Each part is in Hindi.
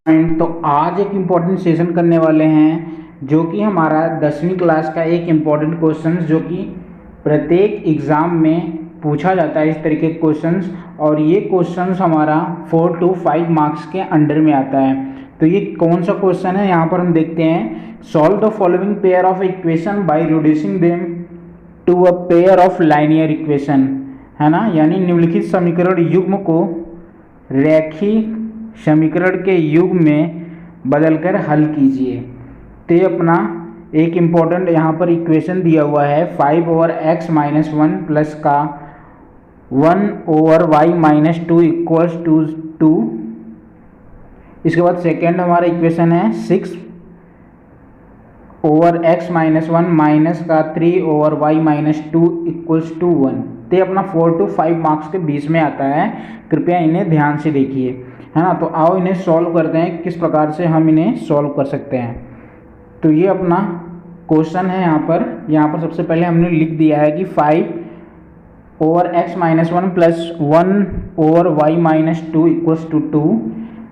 तो आज एक इम्पॉर्टेंट सेशन करने वाले हैं जो कि हमारा 10वीं क्लास का एक इम्पॉर्टेंट क्वेश्चन जो कि प्रत्येक एग्ज़ाम में पूछा जाता है इस तरीके के क्वेश्चंस। और ये क्वेश्चंस हमारा 4 to 5 मार्क्स के अंडर में आता है। तो ये कौन सा क्वेश्चन है यहाँ पर हम देखते हैं। Solve the following pair of equation by reducing them to a pair of linear equation, है ना। यानी निम्नलिखित समीकरण युग्म को रैखिक समीकरण के युग्म में बदलकर हल कीजिए। तो ये अपना एक इम्पॉर्टेंट यहाँ पर इक्वेशन दिया हुआ है 5/x-1 प्लस का 1/y-2 इक्वल्स टू 2। इसके बाद सेकेंड हमारा इक्वेशन है 6/x-1 माइनस का 3/y-2 इक्वल्स टू 1। तो ये अपना 4 to 5 मार्क्स के बीच में आता है, कृपया इन्हें ध्यान से देखिए, है ना। तो आओ इन्हें सॉल्व करते हैं, किस प्रकार से हम इन्हें सॉल्व कर सकते हैं। तो ये अपना क्वेश्चन है। यहाँ पर सबसे पहले हमने लिख दिया है कि 5/x-1 plus 1/y-2 equals to 2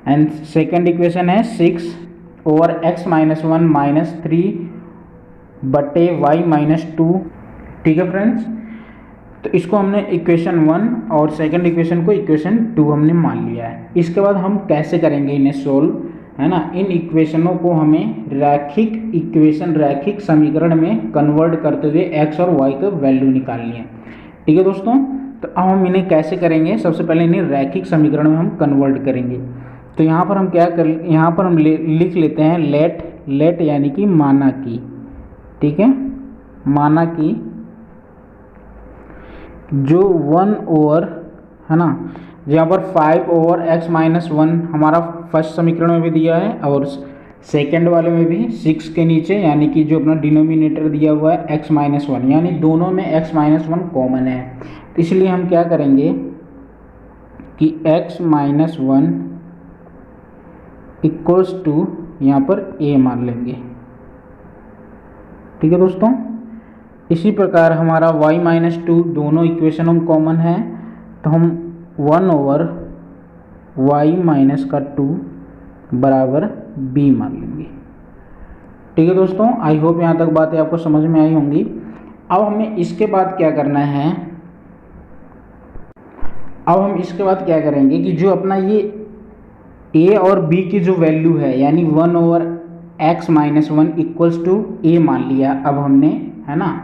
and second equation है 6/x-1 माइनस 3/y-2। ठीक है फ्रेंड्स, तो इसको हमने इक्वेशन 1 और सेकंड इक्वेशन को इक्वेशन 2 हमने मान लिया है। इसके बाद हम कैसे करेंगे इन्हें सोल्व, है ना। इन इक्वेशनों को हमें रैखिक समीकरण में कन्वर्ट करते हुए x और y का वैल्यू निकालनी है। ठीक है दोस्तों, तो अब हम इन्हें कैसे करेंगे। सबसे पहले इन्हें रैखिक समीकरण में हम कन्वर्ट करेंगे। तो यहाँ पर हम लिख लेते हैं लेट यानी कि माना की। ठीक है, माना की जो 1 ओवर, है ना, यहाँ पर 5/x-1 हमारा फर्स्ट समीकरण में भी दिया है और सेकेंड वाले में भी 6 के नीचे, यानी कि जो अपना डिनोमिनेटर दिया हुआ है x-1, यानी दोनों में x-1 कॉमन है। तो इसलिए हम क्या करेंगे कि x-1 इक्वल्स टू यहाँ पर a मान लेंगे। ठीक है दोस्तों, इसी प्रकार हमारा y-2 दोनों इक्वेशन हम कॉमन है, तो हम 1/y-2 बराबर b मान लेंगे। ठीक है दोस्तों, आई होप यहाँ तक बातें आपको समझ में आई होंगी। अब हमें इसके बाद क्या करना है, अब हम इसके बाद क्या करेंगे कि जो अपना ये a और b की जो वैल्यू है, यानी 1/x-1 इक्वल्स टू a मान लिया अब हमने, है ना।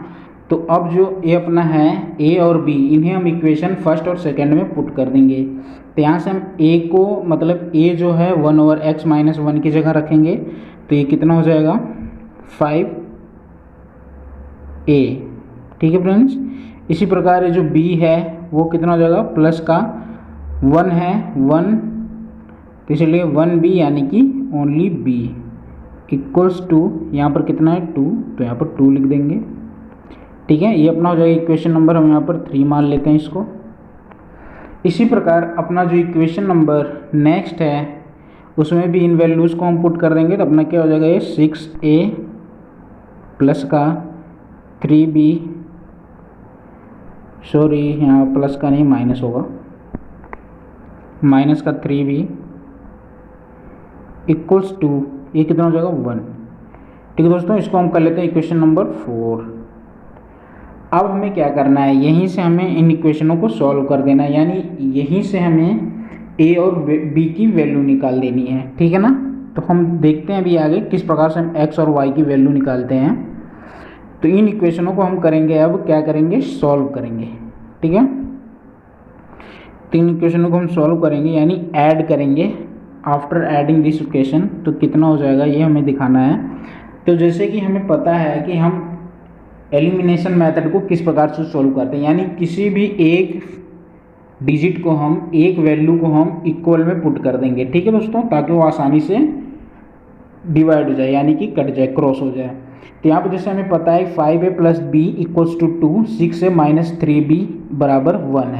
तो अब जो ये अपना है a और b, इन्हें हम इक्वेशन फर्स्ट और सेकंड में पुट कर देंगे। तो यहाँ से हम a को, मतलब a जो है 1/x-1 की जगह रखेंगे, तो ये कितना हो जाएगा 5a। ठीक है फ्रेंड्स, इसी प्रकार ये जो b है वो कितना हो जाएगा, प्लस का 1 है 1, तो इसलिए 1b यानी कि ओनली b इक्वल्स टू, यहाँ पर कितना है 2, तो यहाँ पर 2 लिख देंगे। ठीक है, ये अपना हो जाएगा इक्वेशन नंबर, हम यहाँ पर 3 मान लेते हैं इसको। इसी प्रकार अपना जो इक्वेशन नंबर नेक्स्ट है उसमें भी इन वैल्यूज़ को हम पुट कर देंगे। तो अपना क्या हो जाएगा, ये 6a प्लस का 3b, सॉरी यहाँ प्लस का नहीं माइनस होगा, माइनस का 3b इक्वल्स टू, ये कितना हो जाएगा 1। ठीक है दोस्तों, इसको हम कर लेते हैं इक्वेशन नंबर 4। अब हमें क्या करना है, यहीं से हमें इन इक्वेशनों को सॉल्व कर देना है, यानी यहीं से हमें a और b की वैल्यू निकाल देनी है। ठीक है ना। तो हम देखते हैं अभी आगे किस प्रकार से हम x और y की वैल्यू निकालते हैं। तो इन इक्वेशनों को हम करेंगे, अब क्या करेंगे, सॉल्व करेंगे। ठीक है, तीन इक्वेशनों को हम सॉल्व करेंगे, यानी ऐड करेंगे। आफ्टर एडिंग दिस इक्वेशन तो कितना हो जाएगा ये हमें दिखाना है। तो जैसे कि हमें पता है कि हम एलिमिनेशन मेथड को किस प्रकार से सॉल्व करते हैं, यानी किसी भी एक डिजिट को हम, एक वैल्यू को हम इक्वल में पुट कर देंगे। ठीक है दोस्तों, ताकि वो आसानी से डिवाइड हो जाए, यानी कि कट जाए, क्रॉस हो जाए। तो यहाँ पर जैसे हमें पता है 5a plus b equals to 2, 6a minus 3b बराबर 1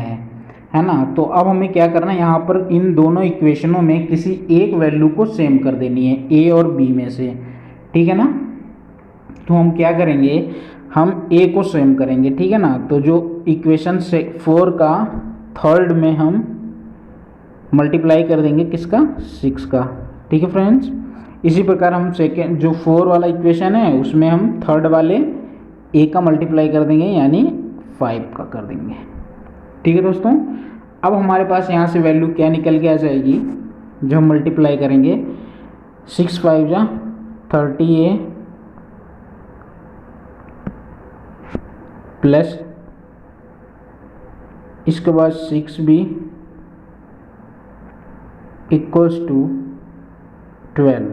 है ना। तो अब हमें क्या करना है, यहाँ पर इन दोनों इक्वेशनों में किसी एक वैल्यू को सेम कर देनी है a और b में से। ठीक है ना। तो हम क्या करेंगे, हम a को सेम करेंगे। ठीक है ना। तो जो इक्वेशन 4 का थर्ड में हम मल्टीप्लाई कर देंगे किसका, 6 का। ठीक है फ्रेंड्स। इसी प्रकार हम सेकेंड जो 4 वाला इक्वेशन है उसमें हम थर्ड वाले a का मल्टीप्लाई कर देंगे यानी 5 का कर देंगे। ठीक है दोस्तों, अब हमारे पास यहाँ से वैल्यू क्या निकल के आ जाएगी जो हम मल्टीप्लाई करेंगे। 6 5 जा 30a प्लस इसके बाद 6b इक्वल्स टू 12।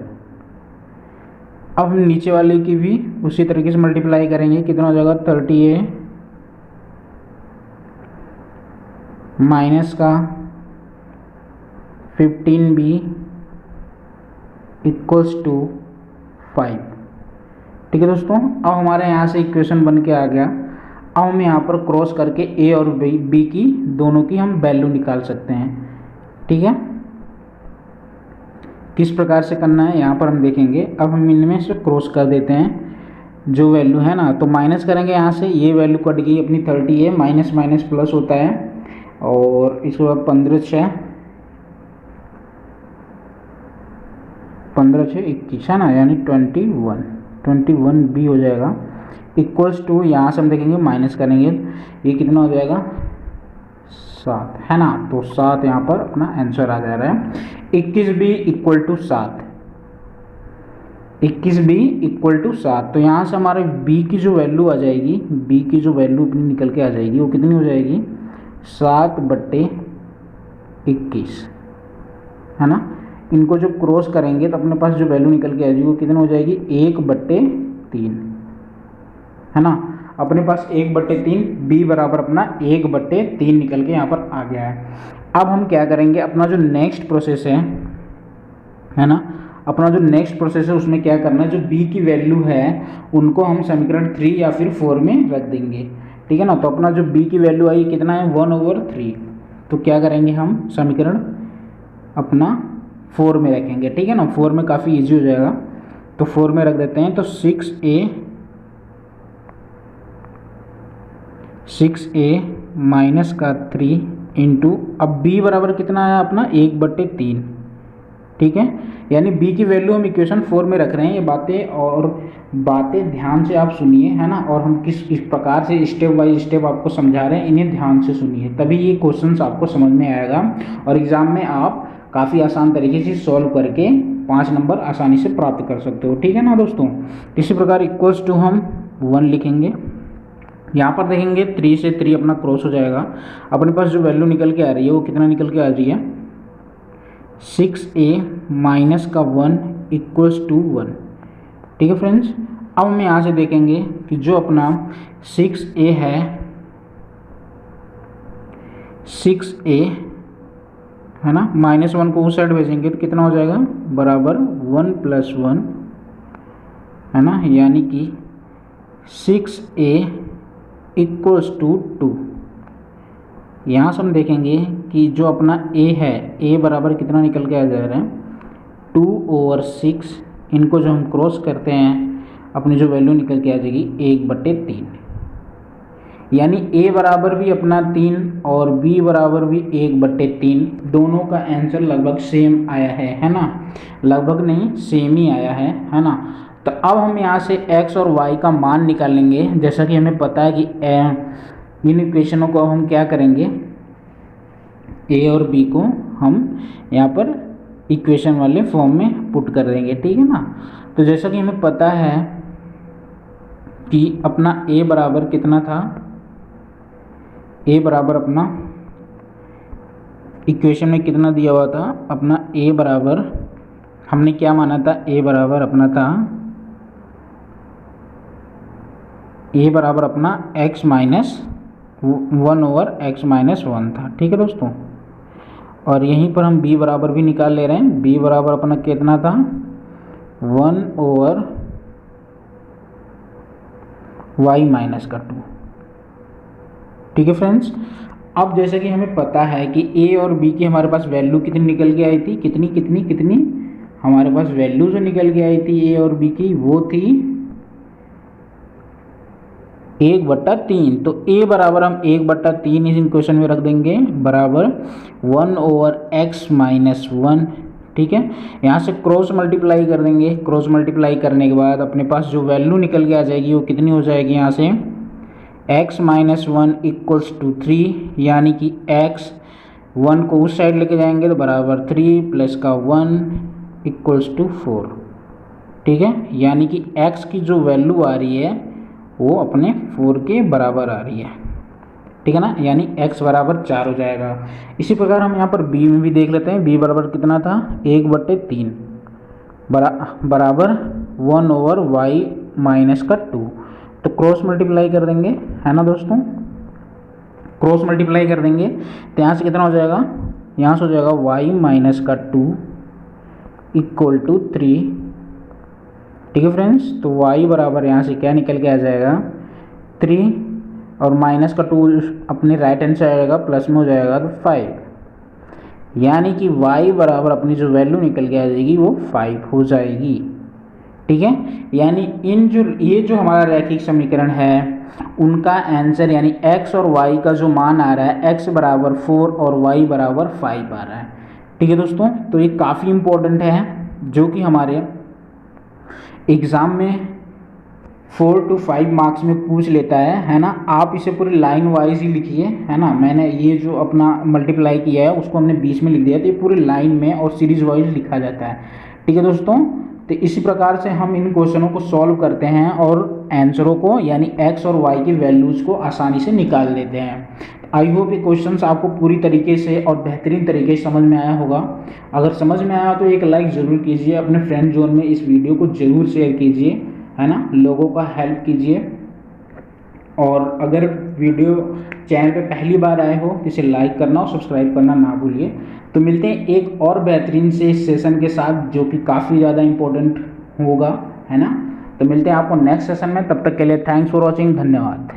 अब हम नीचे वाले की भी उसी तरीके से मल्टीप्लाई करेंगे। कितना हो जाएगा 30a माइनस का 15b इक्वल्स टू 5। ठीक है दोस्तों, अब हमारे यहाँ से इक्वेशन बन के आ गया। अब हम यहाँ पर क्रॉस करके a और b की दोनों की हम वैल्यू निकाल सकते हैं। ठीक है, किस प्रकार से करना है यहाँ पर हम देखेंगे। अब हम इनमें से क्रॉस कर देते हैं जो वैल्यू है ना, तो माइनस करेंगे यहाँ से, ये वैल्यू कट गई अपनी 30 है, माइनस माइनस प्लस होता है और इसके बाद 15 6 21 है ना, यानी 21 भी हो जाएगा इक्वल्स टू, यहाँ से हम देखेंगे माइनस करेंगे ये कितना हो जाएगा 7 है ना, तो 7 यहाँ पर अपना आंसर आ जा रहा है। 21b equal to 7, 21b equal to 7। तो यहाँ से हमारे b की जो वैल्यू आ जाएगी, b की जो वैल्यू अपनी निकल के आ जाएगी वो कितनी हो जाएगी 7/21 है ना। इनको जो क्रॉस करेंगे तो अपने पास जो वैल्यू निकल के आ जाएगी वो कितनी हो जाएगी 1/3 है ना। अपने पास 1/3 b बराबर अपना 1/3 निकल के यहाँ पर आ गया है। अब हम क्या करेंगे, अपना जो नेक्स्ट प्रोसेस है ना, अपना जो नेक्स्ट प्रोसेस है उसमें क्या करना है, जो b की वैल्यू है उनको हम समीकरण 3 या फिर 4 में रख देंगे। ठीक है ना, तो अपना जो b की वैल्यू आई कितना है 1/3, तो क्या करेंगे हम समीकरण अपना 4 में रखेंगे। ठीक है ना, 4 में काफ़ी ईजी हो जाएगा, तो 4 में रख देते हैं। तो 6a माइनस का 3 इंटू, अब b बराबर कितना आया अपना 1/3। ठीक है, यानी b की वैल्यू हम इक्वेशन 4 में रख रहे हैं। ये बातें ध्यान से आप सुनिए है ना, और हम किस प्रकार से स्टेप बाय स्टेप आपको समझा रहे हैं इन्हें ध्यान से सुनिए, तभी ये क्वेश्चंस आपको समझ में आएगा और एग्जाम में आप काफ़ी आसान तरीके से सॉल्व करके 5 नंबर आसानी से प्राप्त कर सकते हो। ठीक है ना दोस्तों, इसी प्रकार इक्वल्स टू हम 1 लिखेंगे। यहाँ पर देखेंगे 3 से 3 अपना क्रॉस हो जाएगा। अपने पास जो वैल्यू निकल के आ रही है वो कितना निकल के आ रही है 6a माइनस का 1 इक्वल्स टू 1। ठीक है फ्रेंड्स, अब हम यहाँ से देखेंगे कि जो अपना 6a है, 6a है ना, -1 को उस साइड भेजेंगे तो कितना हो जाएगा बराबर 1 + 1 है ना, यानी कि 6a इक्वल्स टू 2। यहाँ से हम देखेंगे कि जो अपना a है, a बराबर कितना निकल के आ जा रहा है 2/6। इनको जो हम क्रॉस करते हैं अपनी जो वैल्यू निकल के आ जाएगी 1/3, यानी a बराबर भी अपना 3 और b बराबर भी 1/3। दोनों का आंसर लगभग सेम आया है ना, लगभग नहीं सेम ही आया है ना। तो अब हम यहाँ से x और y का मान निकालेंगे। जैसा कि हमें पता है कि इन इक्वेशनों को हम क्या करेंगे, a और b को हम यहाँ पर इक्वेशन वाले फॉर्म में पुट कर देंगे। ठीक है ना, तो जैसा कि हमें पता है कि अपना a बराबर कितना था, a बराबर अपना इक्वेशन में कितना दिया हुआ था, अपना a बराबर हमने क्या माना था, a बराबर अपना था a बराबर अपना x माइनस 1/x-1 था। ठीक है दोस्तों, और यहीं पर हम b बराबर भी निकाल ले रहे हैं। b बराबर अपना कितना था 1/y-2। ठीक है फ्रेंड्स, अब जैसे कि हमें पता है कि a और b की हमारे पास वैल्यू कितनी निकल के आई थी, कितनी हमारे पास वैल्यू जो निकल के आई थी a और b की वो थी 1/3। तो a बराबर हम 1/3 इस इक्वेशन में रख देंगे बराबर 1/x-1 ठीक है। यहाँ से क्रॉस मल्टीप्लाई कर देंगे, क्रॉस मल्टीप्लाई करने के बाद अपने पास जो वैल्यू निकल के आ जाएगी वो कितनी हो जाएगी, यहाँ से x माइनस 1 इक्वल्स टू 3, यानी कि x 1 को उस साइड लेके जाएंगे तो बराबर 3 प्लस का 1 इक्वल्स टू 4, ठीक है। यानी कि x की जो वैल्यू आ रही है वो अपने 4 के बराबर आ रही है, ठीक है ना, यानी x बराबर 4 हो जाएगा। इसी प्रकार हम यहाँ पर b में भी देख लेते हैं। b बराबर कितना था, 1/3 बराबर 1/y माइनस का 2, तो क्रॉस मल्टीप्लाई कर देंगे, है ना दोस्तों, क्रॉस मल्टीप्लाई कर देंगे तो यहाँ से कितना हो जाएगा, यहाँ से हो जाएगा y माइनस का 2 इक्वल टू 3, ठीक है फ्रेंड्स। तो y बराबर यहाँ से क्या निकल के आ जाएगा 3 और माइनस का 2 अपने राइट हैंड से आएगा, प्लस में हो जाएगा तो 5, यानी कि y बराबर अपनी जो वैल्यू निकल के आ जाएगी वो 5 हो जाएगी, ठीक है। यानी ये जो हमारा रैखिक समीकरण है उनका आंसर यानी x और y का जो मान आ रहा है, x बराबर 4 और y बराबर 5 आ रहा है, ठीक है दोस्तों। तो ये काफ़ी इम्पोर्टेंट है जो कि हमारे एग्ज़ाम में 4 to 5 मार्क्स में पूछ लेता है ना। आप इसे पूरी लाइन वाइज ही लिखिए, है ना। मैंने ये जो अपना मल्टीप्लाई किया है उसको हमने बीच में लिख दिया, तो ये पूरी लाइन में और सीरीज वाइज लिखा जाता है, ठीक है दोस्तों। तो इसी प्रकार से हम इन क्वेश्चनों को सॉल्व करते हैं और आंसरों को यानी x और y की वैल्यूज़ को आसानी से निकाल लेते हैं। आई होप ये क्वेश्चंस आपको पूरी तरीके से और बेहतरीन तरीके से समझ में आया होगा। अगर समझ में आया तो एक लाइक ज़रूर कीजिए, अपने फ्रेंड जोन में इस वीडियो को ज़रूर शेयर कीजिए, है ना, लोगों का हेल्प कीजिए। और अगर वीडियो चैनल पे पहली बार आए हो तो इसे लाइक करना और सब्सक्राइब करना ना भूलिए। तो मिलते हैं एक और बेहतरीन से सेशन के साथ जो कि काफ़ी ज़्यादा इम्पोर्टेंट होगा, है ना। तो मिलते हैं आपको नेक्स्ट सेशन में, तब तक के लिए थैंक्स फॉर वॉचिंग, धन्यवाद।